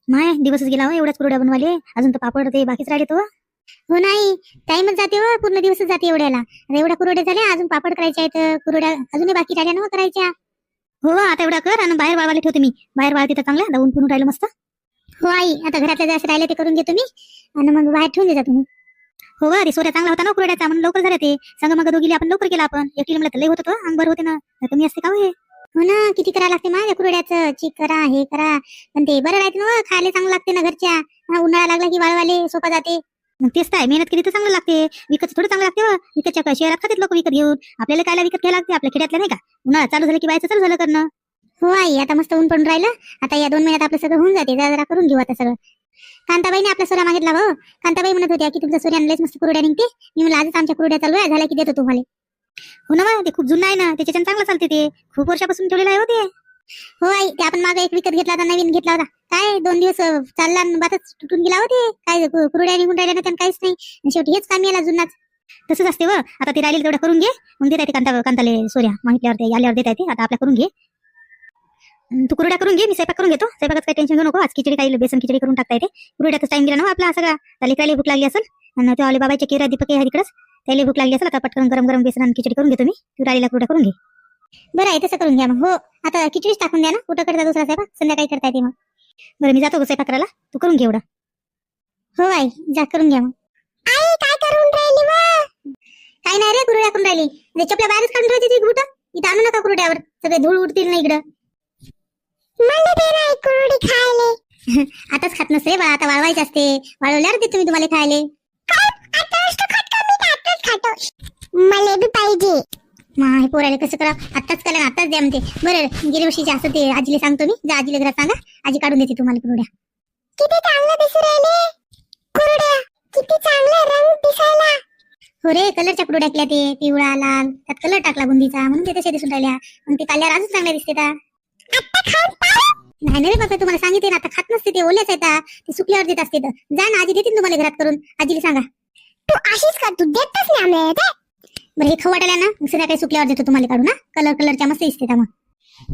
माय दिवसच गेला हो, एवढ्याच कुरड्या बनवाले. अजून तर पापड ते बाकीच राहिले तो. हो नाही, टाइमच जाते हो, पूर्ण दिवसच जाते एवढ्याला. आता एवढ्या कुरड्या झाल्या, अजून पापड करायचे आहेत, कुरड्या अजूनही बाकी राहिल्या ना करायच्या. हो आता एवढा कर आणि बाहेर वाळवाले ठेवते मी. बाहेर वाळते तर चांगल्या ऊन पण राहिलं मस्त. हो आई, आता घरातल्या जे असं राहिले ते करून घेतो मी आणि मग बाहेर ठेवून देता तुम्ही. हो वा, ते सोऱ्या चांगला होता ना कुरड्याचा, म्हणून लवकर झाले ते. सांग मग दोघीला आपण लवकर केला. आपण एकटी म्हणलं तर लय होत होतं, अंगभर होते ना. कमी असते का हो हे? हो ना, किती करा लागते माझ्या कुरड्याचं, चीक करा हे करा. पण ते बरं राहते ना, खायला चांगलं लागते ना घरच्या. उन्हाळा लागला की वाळवाले सोपा जाते. मग तेच काय, मेहनत केली तर चांगलं लागते. विकत थोडं चांगलं लागते. विकतच्या शहरात खातात लोक विकत घेऊन. आपल्याला कायला विकत घ्यायला लागते, आपल्या खेड्यातल्या नाही का. उन्हाळा चालू झालं की बायचं चालू झालं करणं. हो आई, आता मस्त ऊन पडून राहिलं. आता या 2 महिन्यात आपलं सगळं होऊन जाते. जरा जरा करून घेऊ आता सगळं. कांताबाईने आपला सोऱ्या मागितला भाऊ. कांताबाई म्हणत होत्या की तुमच्या सोऱ्याने लयच मस्त कुरड्या निघते. मी म्हणलं आजच आमच्या कुरड्या चालू आहे, झाल्या की देतो तुम्हाला. हो ना, ते खूप जुनं आहे ना, त्याच्याच्यानं चांगलं चालते. ते खूप वर्षापासून ठेवलेलं आहे होते. हो आई, ते आपण मागे एक विकत घेतला होता, नवीन घेतला होता. काय 2 दिवस चालला आणि बातच तुटून गेला होते. काय कुरड्या निघून राहिल्या ना, त्यानं काहीच नाही. शेवटी हेच कामी आला जुनाच. तसंच असते व. आता ते राहिले तेवढं करून घे, मग देता येते कांताले सोऱ्या मागितल्यावर. ते आल्यावर देता येते. आता आपल्या करून घे. तू कुरड्या करून घे, मी स्वयंपाक करून घेतो. स्वयंपाकाचं काही टेन्शन घेऊ नको. आज खिचडी काही बेसन खिचडी करून टाकता येते. कुरड्यातच टाइम गेला ना आपला सगळा. त्याला काही भूक लागली असेल आणि तो आले बाबाचे केरा दीपक आहे तिकडच, त्याला भूक लागली असेल. आता पटकन गरम गरम बेसन आणि खिचडी करून घेतो मी. तू राहिलेला कुरड्या करून घे. बरं आहे, तसं करून घ्या मग. हो, आता खिचडीच टाकून द्या ना. कुठं करता दुसरा स्वयंपाक, संध्याकाळी करता येते मग. बरं, मी जातो स्वयंपाक करायला. तू करून घे एवढा. हो आई, जा करून घ्या मग. आई काय करून राहिली मग? काय नाही रे, कुरड्या करून राहिली. चपल्या बाहेरच काढून राहायची ती कुठं. इथं आणू नका कुरड्यावर, सगळे धूळ उडतील ना इकडं. मला दे ना कुरडी खायले. आताच खात नसते बाळा, आता वाळवायचे असते. वाळवल्यावर देतो मी तुम्हाला खायले. मला बी पाहिजे. हे पोराले कसं करा, आताच करा आताच द्या म्हणते. बरं, गेल्या वर्षीचे असं ते आजीला सांगतो मी. जा आजीला घरात सांगा, आजी काढून देते तुम्हाला कुरड्या. किती चांगलं दिसू राहिले कुरड्या, किती चांगला रंग दिसायला. हो रे, कलरच्या कुरड्या टाकल्या, ते पिवळा लाल, त्यात कलर टाकला बुंदीचा, म्हणून ते तसे दिसून राहिल्या. मग ते काढल्यावर अजून चांगल्या दिसते. नाही ना रे बाबा, तुम्हाला सांगितले ना, आता खात नसते ते, ओल्याच आहेत ते, सुकल्यावर देत असते. जा ना, आजी देतील तुम्हाला घरात करून. आजीला सांगा. तू अशीच का, तू देतच नाही आम्हाला. बरं, हे खाऊ वाटायला ना, संध्याकाळी सुकल्यावर देतो तुम्हाला काढून. ना कलर कलरच्या मस्त दिसते त्या. मग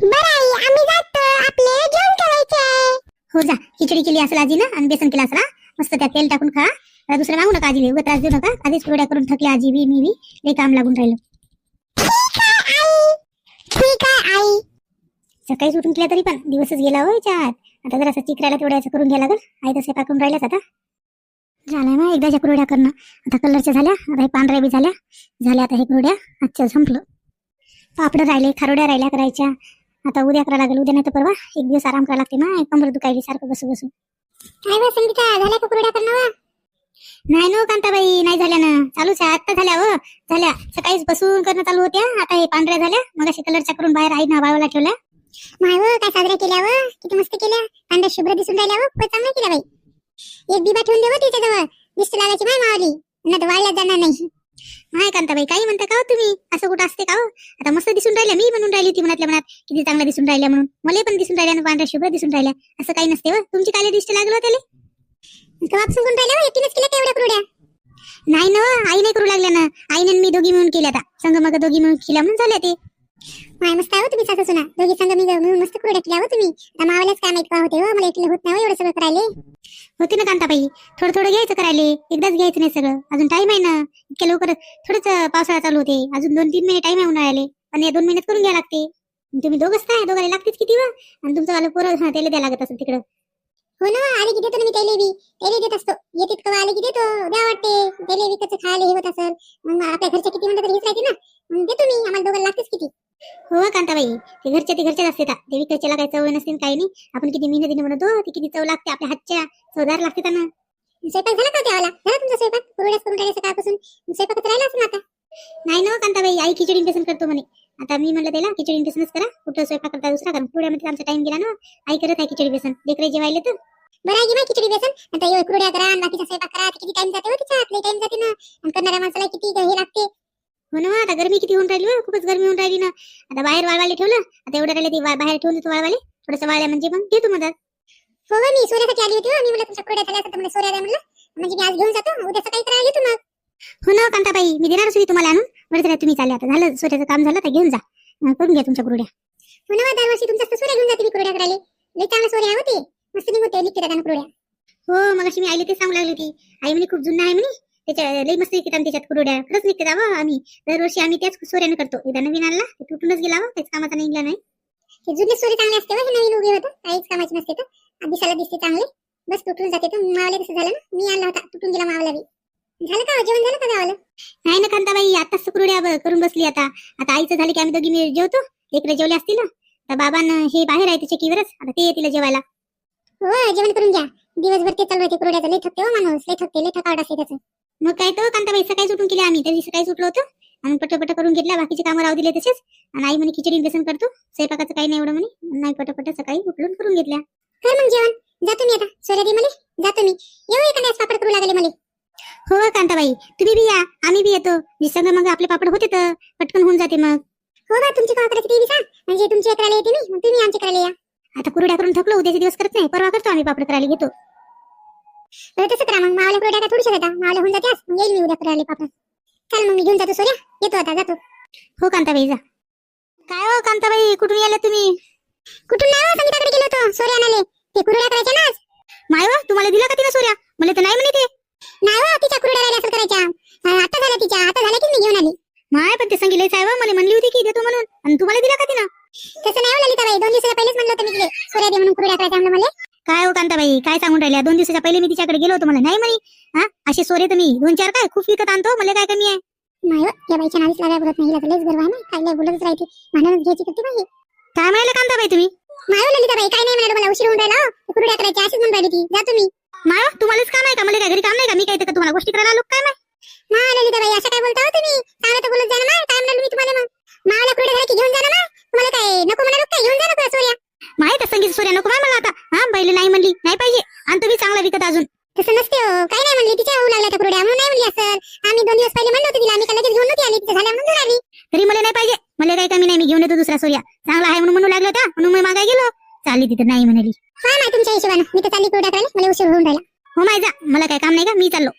बरं आई, आम्ही जातो, आपले जेवण करायचंय. हो जा, खिचडी केली असेल आजी ना, आणि बेसन केलं असेल. मस्त त्या तेल टाकून खा. दुसरं मागू नका आजीले, उगा त्रास देऊ नका. आधीच कुरड्या करून थकले आजी बी, मी बी लई काम लागून राहिलं. ठीक आहे आई. सकाळी सुटून केल्या तरी पण दिवसच गेला हो याच्यात. आता जरा असं चिकरायला तेवढ्याचं करून घ्यायला लागल. आई तसे पाकून राहिल्याच आता. झालंय ना एकदाच्या कुरड्या करणं. आता कलरच्या झाल्या, आता हे पांढऱ्या बी झाल्या आता हे कुरड्या. आजच्या संपलं. पापड राहिले, खारोड्या राहिल्या करायच्या. आता उद्या करा लागेल. उद्या नाही तर परवा. एक दिवस आराम करायला लागते ना, कंबर दुखायली सारखं बसू बसू. काय बा संगीता, झाल्या का कुरड्या करणं? नाही नो कांताबाई, नाही झाल्या ना, चालूच आहे. आता झाल्या हो, झाल्या. सकाळीच बसून करणं चालू होत्या. आता हे पांढऱ्या झाल्या, मग अशी कलरच्या करून बाहेर आई ना वाळवायला ठेवल्या. माय काय साजऱ्या केल्या व, किती मस्त केल्या. पांढऱ्या शुभ्र दिसून राहिल्या व, खूप चांगल्या केल्या बाई. एक दिवा ठेवून देव तिच्याजवळ, दिसत लागायची माय मावली, नाही तर वाळल्यात जाणार नाही. माय कांताबाई, काही म्हणता का हो तुम्ही? असं कुठं असते का हो? आता मस्त दिसून राहिल्या. मी म्हणून राहिली होती मनातल्या मनात किती चांगल्या दिसून राहिल्या म्हणून. मला पण दिसून राहिल्या, पांढऱ्या शुभ्र दिसून राहिल्या. असं काही नसते व. तुमची काय दिष्ट लागलं त्याला कबाब सांगून राहिल्या. एकटीनच केल्या तेवढ्या कुरड्या? नाही ना, आई नाही करू लागल्या ना. आईने मी दोघी मिळून केल्या. आता संग मग दोघी मिळून केल्या म्हणून झाल्या ते. माय मस्त आहे हो तुम्ही सासू सुना, दोघी संग मी मिळून मस्त कुरड्या केल्या हो तुम्ही. मावालाच काय माहित का होते हो, मला एकलं होत नाही एवढं सगळं करायले. होते ना कांताबाई, थोडं थोडं घ्यायचं करायले, एकदाच घ्यायचं नाही सगळं. अजून टाइम आहे ना, इतक्या लवकर थोडंच पावसाळा चालू होते. अजून 2-3 महिने टाइम आहे उन्हाळ्याले, पण या 2 महिन्यात करून घ्यायला लागते. तुम्ही दोघंच काय, दोघांना लागतेच किती व. आणि तुमचं वाला पोरं त्याला द्यायला लागत असेल तिकडं. हो ना, आले की देतो ना मी त्याला देत असतो. येते कवा आले की देतो, द्या वाटते. त्याला विकतचं खायला हे होत असेल, मग आपल्या घरच्या किती म्हणतात हेच राहते ना, मग देतो मी. आम्हाला दोघांना लागतेच किती. हो कांताबाई, ते घरच्याच असते. ते विकतच्याला काही चव नसते काही नाही. आपण किती मेहनतीने म्हणतो, ती किती चव लागते आपल्या हातच्या, चवदार लागते त्यांना. स्वयंपाक झाला का त्याला? झाला तुमचा स्वयंपाक? कुरड्याच करून राहिला सकाळपासून, स्वयंपाकच राहिला असेल आता. नाही ना कांताबाई, आई खिचडी बेसन करतो म्हणे. आता मी म्हणलं त्याला खिचडी बेसनच करा, कुठं स्वयंपाक करता दुसरा करा. कुरड्यामध्ये आमचा टाइम गेला ना, आई करत आहे खिचडी बेसन. लेकरे जेवायले तर बरं आहे की माय खिचडी बेसन. आता कुरड्या करा आणि बाकीचा स्वयंपाक करा, किती टाइम जाते हो तिच्यात, लई टाइम जाते ना. आणि करणाऱ्या माणसाला किती हे लागते. हो ना, आता गरमी किती होऊन राहिली हो, खूपच गरमी होऊन राहिली ना. आता बाहेर वाळवायला ठेवलं. आता एवढं राहिले ते बाहेर ठेवून देतो वाळवाले. थोडंसं वाळल्या म्हणजे मग घेतो मदत. हो मी सोऱ्यासाठी आली होती. मी म्हणलं तुमच्या कुरड्या झाल्या तर मला सोऱ्या द्या म्हणलं, म्हणजे मी आज घेऊन जातो, उद्या सकाळी करायला घेतो मग. हो ना कांताबाई, मी देणारच होती तुम्हाला आणून. बरं झालं तुम्ही चालले. आता झालं सोऱ्याचं काम झालं, तर घेऊन जा, करून घ्या तुमच्या कुरड्या. हो ना, दरवर्षी तुमच्या सोऱ्या घेऊन जाते मी कुरड्या करायला. लई चांगल्या सोऱ्या होते. मस्त निघते निघते त्यानं कुरड्या. हो मग अशी मी आईला ते सांगू लागली होती. आई म्हणे खूप जुनं आहे म्हणे, त्याच्या लई मस्त निघतात त्याच्यात कुरड्या. खरंच निघते जावं. आम्ही दरवर्षी आम्ही त्याच सोऱ्याने करतो. एकदा नवीन आणला ते तुटूनच गेला, त्याच कामाचा निघला नाही. ते जुने सोरे चांगले असते हे नवीन उभे होतं काहीच कामाचे नसते तर दिसायला दिसते चांगले, बस तुटून जाते. तर मावल्या कसं झालं ना, मी आणला होता तुटून गेला मावला बी. झालं का जेवण झालं का गावाला? नाही ना कांताबाई, आताच कुरड्या करून बसली. आता आईचं झालं की आम्ही दोघी मिळून जेवतो. लेकरं जेवले असतील ना, तर बाबांना हे बाहेर आहे त्याच्या चक्कीवरच, आता ते येतील जेवायला. हो जेवण करून घ्या, दिवसभर ते चालू होते कुरड्याचं. लई थकते हो माणूस, लई थकते, लई थकावट असते त्याचं. मग काय तर कांताबाई सकाळी उठून केली आम्ही, त्या दिवशी सकाळी उठलो होतो आणि पटपट करून घेतल्या. बाकीचे कामं राहू दिले तसेच. आणि आई म्हणे खिचडी बेसन करतो, स्वयंपाकाचं काही नाही एवढं म्हणे. नाही पटपट सकाळी उठलून करून घेतल्या. कर मग जेवण, जातो मी आता. सोऱ्या दे मला, जातो मी. येऊ एखाद्या पापड करू लागले मला. हो कांताबाई, तुम्ही बी या, आम्ही बी येतो. सगळं मग आपले पापड होते तर पटकन होऊन जाते. मग हो बा, तुमची कावा करायची ते बी सांग, म्हणजे तुमची करायला येते मी, मग तुम्ही आमच्या करायला या. आता कुरड्या करून थकलो, उद्याचे दिवस करत नाही, परवा करतो आम्ही पापड करायला घेतो. तसं करा मग. मावल्या कुरड्या काय थोडीशा देता, मावल्या होऊन जाते आज, मग येईल मी उद्या करायला पापड. चल मग मी घेऊन जातो सोऱ्या, येतो आता, जातो. हो कांताबाई जा. काय हो कांताबाई, कुठून आल्या तुम्ही? कुठून नाही हो, संगीताकडे गेलो होतो सोऱ्या आणाले. ते कुरड्या करायच्या ना आज. माय हो, तुम्हाला दिला का तिला सोऱ्या? मला तर नाही म्हणे ते. नाही हो, तिच्या कुरड्या राहिल्या असेल करायच्या. आता झाल्या तिच्या, आता झाल्या की मी घेऊन आली. माय पण ते सांगितलंय साहेब, मला म्हणली होती की देतो म्हणून, आणि तुम्हाला दिला का तिनं? तसं नाही हो ललिताबाई, 2 दिवसाला पहिलेच म्हणलं होतं मी तिला सोऱ्या दे म्हणून, कुरड्या करायच्या म्हणलं मला. काय हो कांताबाई, काय सांगून राहिल्या? 2 दिवसाच्या पहिले मी तिच्याकडे गेलो होतो, मला नाही म्हणे. हा असे सोरे तर मी 2-4 काय खूप विकत आणतो, मला काय कमी आहे? नाही हो, या बाईच्या नावीच लागाय बोलत नाही, हिला तर लयच गर्व आहे ना, काय लय बोलतच राहते, भांडणच घ्यायची करते बाई. काय म्हणाले कांताबाई तुम्ही? नाही हो ललिताबाई, काय नाही म्हणाले, मला उशीर होऊन राहिला हो. कुरड्या करायच्या अशीच म्हणून राहिली ती. जातो मी. माय हो, तुम्हालाच काम आहे का? मला काय घरी काम नाही का? मी काय ते का तुम्हाला गोष्टी करायला आलो काय? मा ललिताबाई असं काय बोलता हो तुम्ही? चांगलं तर बोलत जा ना. काय म्हणाल मी तुम्हाला? मग मावाला कुरड्या झाल्या की घेऊन जा ना. तुम्हाला काय नको म्हणालो काय? घेऊन जा ना सोऱ्या. माय तर संगीत सोऱ्या नको माय मला आता. हा बैल नाही म्हणली, नाही पाहिजे, आणि तुम्ही चांगला विकत अजून. तसं नसते हो, काय नाही म्हणली, तिच्या होऊ लागल्या त्या कुरड्या म्हणून नाही म्हणली असं. आम्ही 2 दिवस पहिले म्हणलं होतं तिला, आम्ही काय लगेच घेऊन नव्हती आली, तिच्या झाल्या म्हणून घेऊन आली. तरी मला नाही पाहिजे, मला काही कमी नाही, मी घेऊन येतो दुसरा सोऱ्या. चांगला आहे म्हणून म्हणू लागलो होता, म्हणून मी मागाय गेलो. चालली तिथं नाही म्हणाली. हा नाही तुमच्या हिशोबानं, मी तर चालली कुरड्या करायला, मला उशीर होऊन राहिला. हो माय जा, मला काय काम नाही का, मी चाललो.